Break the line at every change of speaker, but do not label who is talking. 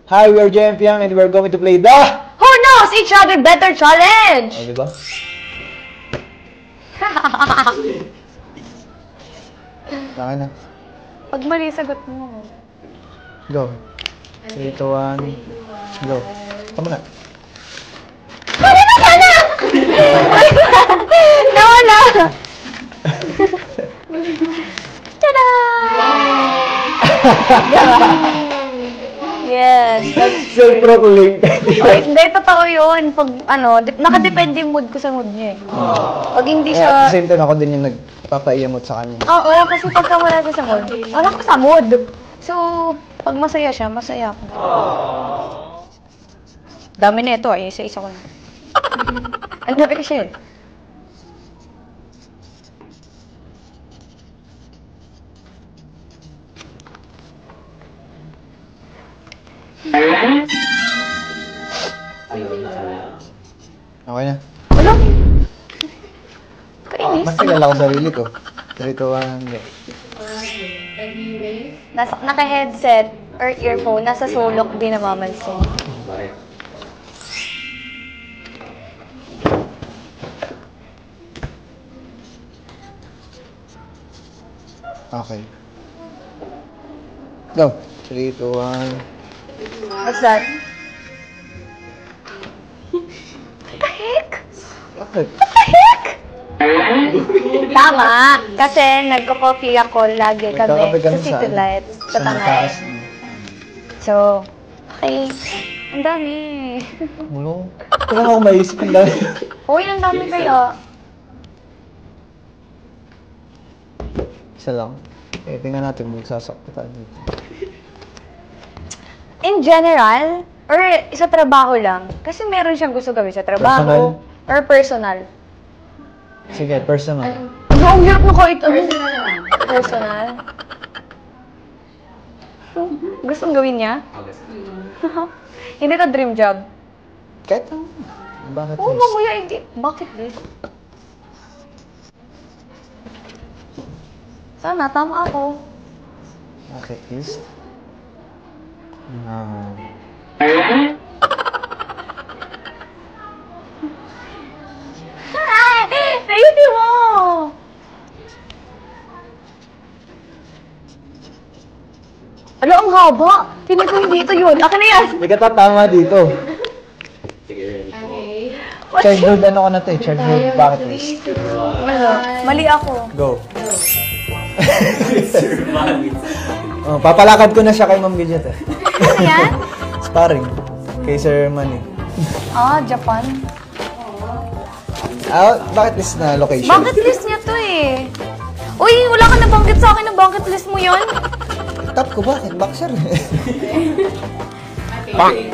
Hi, we are JMPM and we're going to play the...
Who knows each other better challenge!
Oh, diba? Saka na.
Pag mali, sagot mo.
Go. 3, 2, 1. Go. Tama na.
Mali na sana! Nawala! Tada! Yes.
Self-proclaim.
Hindi, totoo yun. Pag, nakadepende yung mood ko sa mood niya eh. Pag hindi
At
siya...
the same time, ako din yung nagpapaiyamot sa kanya.
Wala kasi pagka wala ko sa mood. Wala ko sa mood. So, pag masaya siya, masaya ako. Dami na ito eh. Isa-isa ko na. Ang dami kasi yun.
Okay na.
Wala. Kainis.
Mas kilala ko sarili ko. 3, 2, 1, go.
Naka-headset or earphone, nasa sulok, di namamansin.
Okay. Go. 3, 2, 1.
What's that? What the heck?
Bakit?
What the heck? Tama. Kasi nagko-coffee ako lagi
Nagkakape
kami
ka
sa
na
City
saan?
Lights, sa
Sa
Tanay.
mataas.
So, okay. Ang dami.
Ulo. Wala akong maisip ang dami.
Uy, ang dami kaya.
Isa lang. Eh, tingnan natin magsasakto tayo dito.
In general, or sa trabaho lang. Kasi meron siyang gusto gawin sa trabaho.
Personal?
Or personal.
Sige, personal.
Ang hirap na kahit ano. Personal. Gustong gawin niya? Hindi ka dream job.
Kahit ang... Bakit
Oo,
list?
mamaya hindi. Bakit this? Sana, tama ako.
Bakit list?
Ayusin mo! Ano, ang haba? Tingnan ko hindi ito yun. Akin na yan!
May katatama dito.
What?
Childhood, ano ka na to eh? Childhood bucket list.
Ano? Mali ako.
Go. Oh, papalakad ko na siya kay Ma'am Gidget eh.
Ano yan?
Sparring. Kay Sir Manny.
Japan.
Bucket list na location.
Bucket list niya to eh. Uy, wala ka nabanggit sa akin na bucket list mo yun.
Top ko bakit? Boxer eh.
Okay.